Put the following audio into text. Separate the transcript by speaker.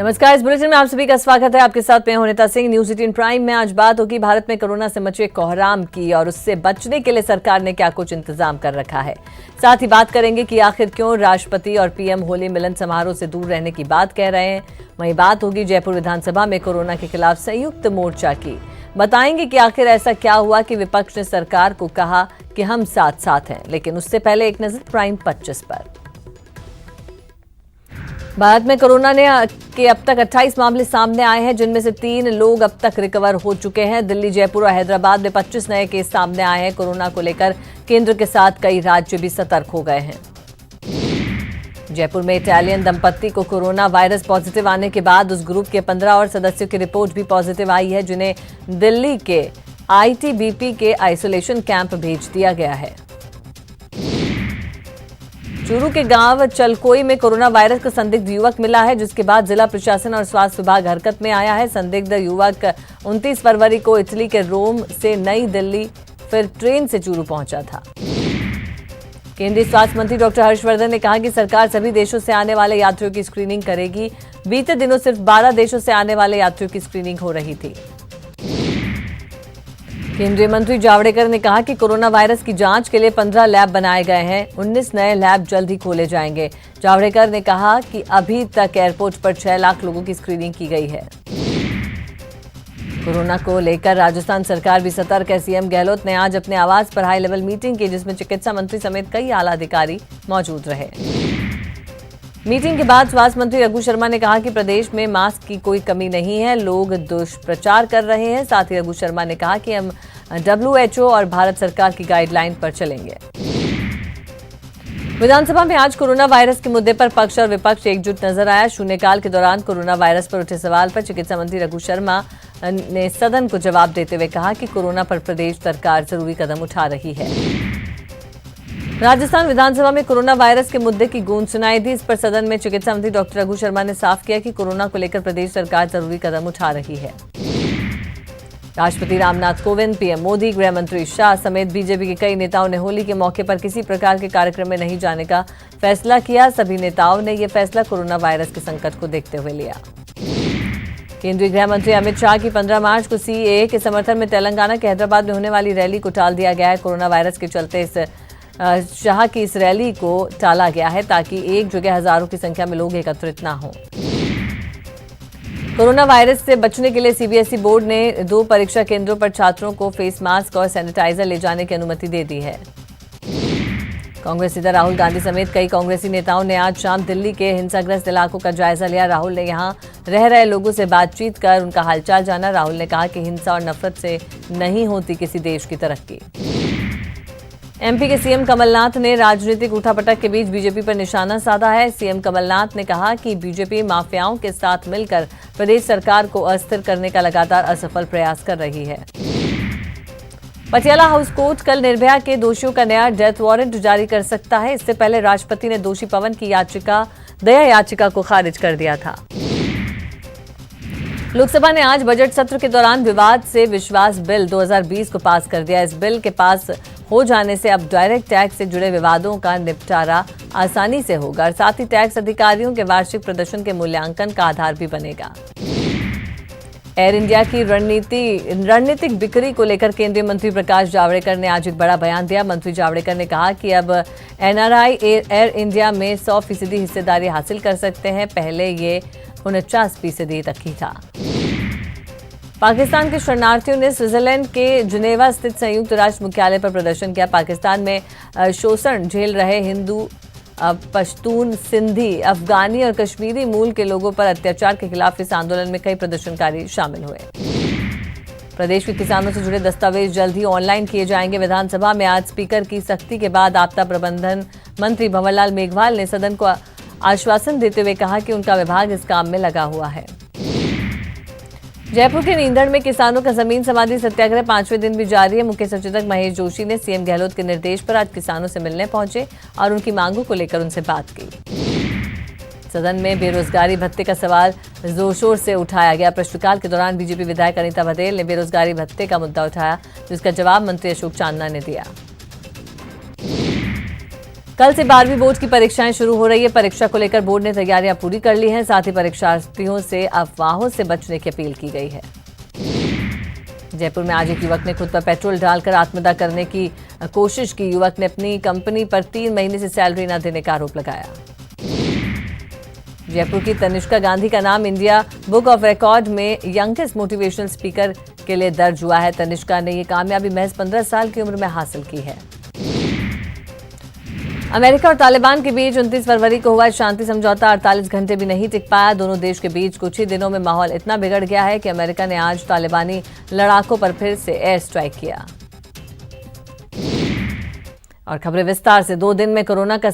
Speaker 1: नमस्कार, इस बुलेटिन में आप सभी का स्वागत है। आपके साथ मैं हूं अनिता सिंह। न्यूज़ 18 प्राइम में आज बात होगी भारत में कोरोना से मचे कोहराम की और उससे बचने के लिए सरकार ने क्या कुछ इंतजाम कर रखा है। साथ ही बात करेंगे कि आखिर क्यों राष्ट्रपति और पीएम होली मिलन समारोह से दूर रहने की बात कह रहे हैं। वहीं बात होगी जयपुर विधानसभा में कोरोना के खिलाफ संयुक्त मोर्चा की। बताएंगे कि आखिर ऐसा क्या हुआ कि विपक्ष ने सरकार को कहा कि हम साथ साथ हैं। लेकिन उससे पहले एक नजर प्राइम 25 पर। भारत में कोरोना के अब तक 28 मामले सामने आए हैं, जिनमें से 3 लोग अब तक रिकवर हो चुके हैं। दिल्ली, जयपुर और हैदराबाद में 25 नए केस सामने आए हैं। कोरोना को लेकर केंद्र के साथ कई राज्य भी सतर्क हो गए हैं। जयपुर में इटालियन दंपत्ति को कोरोना वायरस पॉजिटिव आने के बाद उस ग्रुप के 15 और सदस्यों की रिपोर्ट भी पॉजिटिव आई है, जिन्हें दिल्ली के आईटीबीपी के आइसोलेशन कैंप भेज दिया गया है। चूरू के गांव चलकोई में कोरोना वायरस का संदिग्ध युवक मिला है, जिसके बाद जिला प्रशासन और स्वास्थ्य विभाग हरकत में आया है। संदिग्ध युवक 29 फरवरी को इटली के रोम से नई दिल्ली फिर ट्रेन से चूरू पहुंचा था। केंद्रीय स्वास्थ्य मंत्री डॉक्टर हर्षवर्धन ने कहा कि सरकार सभी देशों से आने वाले यात्रियों की स्क्रीनिंग करेगी। बीते दिनों सिर्फ 12 देशों से आने वाले यात्रियों की स्क्रीनिंग हो रही थी। केंद्रीय मंत्री जावड़ेकर ने कहा कि कोरोना वायरस की जांच के लिए 15 लैब बनाए गए हैं। 19 नए लैब जल्द ही खोले जाएंगे। जावड़ेकर ने कहा कि अभी तक एयरपोर्ट पर 6 लाख लोगों की स्क्रीनिंग की गई है। कोरोना को लेकर राजस्थान सरकार भी सतर्क है। सीएम गहलोत ने आज अपने आवास पर हाई लेवल मीटिंग की, जिसमें चिकित्सा मंत्री समेत कई आला अधिकारी मौजूद रहे। मीटिंग के बाद स्वास्थ्य मंत्री रघु शर्मा ने कहा कि प्रदेश में मास्क की कोई कमी नहीं है, लोग दुष्प्रचार कर रहे हैं। साथ ही रघु शर्मा ने कहा कि हम WHO और भारत सरकार की गाइडलाइन पर चलेंगे। विधानसभा में आज कोरोना वायरस के मुद्दे पर पक्ष और विपक्ष एकजुट नजर आया। शून्यकाल के दौरान कोरोना वायरस पर उठे सवाल पर चिकित्सा मंत्री रघु शर्मा ने सदन को जवाब देते हुए कहा कि कोरोना पर प्रदेश सरकार जरूरी कदम उठा रही है। राजस्थान विधानसभा में कोरोना वायरस के मुद्दे की गूंज सुनाई दी। इस पर सदन में चिकित्सा मंत्री डॉक्टर रघु शर्मा ने साफ किया कि कोरोना को लेकर प्रदेश सरकार जरूरी कदम उठा रही है। राष्ट्रपति रामनाथ कोविंद, पीएम मोदी, गृह मंत्री शाह समेत बीजेपी के कई नेताओं ने होली के मौके पर किसी प्रकार के कार्यक्रम में नहीं जाने का फैसला किया। सभी नेताओं ने यह फैसला कोरोना वायरस के संकट को देखते हुए लिया। केंद्रीय गृह मंत्री अमित शाह की 15 मार्च को सीएए के समर्थन में तेलंगाना के हैदराबाद में होने वाली रैली को टाल दिया गया है। कोरोना वायरस के चलते शाह की इस रैली को टाला गया है, ताकि एक जगह हजारों की संख्या में लोग एकत्रित ना हों। कोरोना वायरस से बचने के लिए सीबीएसई बोर्ड ने 2 परीक्षा केंद्रों पर छात्रों को फेस मास्क और सैनिटाइजर ले जाने की अनुमति दे दी है। कांग्रेस नेता राहुल गांधी समेत कई कांग्रेसी नेताओं ने आज शाम दिल्ली के हिंसाग्रस्त इलाकों का जायजा लिया। राहुल ने यहां रह रहे लोगों से बातचीत कर उनका हालचाल जाना। राहुल ने कहा कि हिंसा और नफरत से नहीं होती किसी देश की तरक्की। एमपी के सीएम कमलनाथ ने राजनीतिक उठापटक के बीच बीजेपी पर निशाना साधा है। सीएम कमलनाथ ने कहा कि बीजेपी माफियाओं के साथ मिलकर प्रदेश सरकार को अस्थिर करने का लगातार असफल प्रयास कर रही है। पटियाला हाउस कोर्ट कल निर्भया के दोषियों का नया डेथ वारंट जारी कर सकता है। इससे पहले राष्ट्रपति ने दोषी पवन की दया याचिका को खारिज कर दिया था। लोकसभा ने आज बजट सत्र के दौरान विवाद से विश्वास बिल 2020 को पास कर दिया। इस बिल के पास हो जाने से अब डायरेक्ट टैक्स से जुड़े विवादों का निपटारा आसानी से होगा और साथ ही टैक्स अधिकारियों के वार्षिक प्रदर्शन के मूल्यांकन का आधार भी बनेगा। एयर इंडिया की रणनीतिक बिक्री को लेकर केंद्रीय मंत्री प्रकाश जावड़ेकर ने आज एक बड़ा बयान दिया। मंत्री जावड़ेकर ने कहा कि अब एनआरआई एयर इंडिया में 100% हिस्सेदारी हासिल कर सकते हैं। पहले ये 49% तक ही था। पाकिस्तान के शरणार्थियों ने स्विट्जरलैंड के जिनेवा स्थित संयुक्त राष्ट्र मुख्यालय पर प्रदर्शन किया। पाकिस्तान में शोषण झेल रहे हिंदू, पश्तून, सिंधी, अफगानी और कश्मीरी मूल के लोगों पर अत्याचार के खिलाफ इस आंदोलन में कई प्रदर्शनकारी शामिल हुए। प्रदेश के किसानों से जुड़े दस्तावेज जल्द ही ऑनलाइन किए जाएंगे। विधानसभा में आज स्पीकर की सख्ती के बाद आपदा प्रबंधन मंत्री भंवरलाल मेघवाल ने सदन को आश्वासन देते हुए कहा कि उनका विभाग इस काम में लगा हुआ है। जयपुर के नींदड़ में किसानों का जमीन समाधि सत्याग्रह 5वें दिन भी जारी है। मुख्य सचेतक महेश जोशी ने सीएम गहलोत के निर्देश पर आज किसानों से मिलने पहुंचे और उनकी मांगों को लेकर उनसे बात की। सदन में बेरोजगारी भत्ते का सवाल जोर शोर से उठाया गया। प्रश्नकाल के दौरान बीजेपी विधायक अनीता बघेल ने बेरोजगारी भत्ते का मुद्दा उठाया, जिसका जवाब मंत्री अशोक चांदना ने दिया। कल से 12वीं बोर्ड की परीक्षाएं शुरू हो रही है। परीक्षा को लेकर बोर्ड ने तैयारियां पूरी कर ली हैं। साथ ही परीक्षार्थियों से अफवाहों से बचने की अपील की गई है। जयपुर में आज एक युवक ने खुद पर पेट्रोल डालकर आत्मदाह करने की कोशिश की। युवक ने अपनी कंपनी पर 3 महीने से सैलरी न देने का आरोप लगाया। जयपुर की तनिष्का गांधी का नाम इंडिया बुक ऑफ रिकॉर्ड में यंगेस्ट मोटिवेशनल स्पीकर के लिए दर्ज हुआ है। तनिष्का ने यह कामयाबी महज 15 साल की उम्र में हासिल की है। अमेरिका और तालिबान के बीच 29 फरवरी को हुआ शांति समझौता 48 घंटे भी नहीं टिक पाया। दोनों देश के बीच कुछ ही दिनों में माहौल इतना बिगड़ गया है कि अमेरिका ने आज तालिबानी लड़ाकों पर फिर से एयर स्ट्राइक किया। और खबरें विस्तार से। 2 दिन में कोरोना का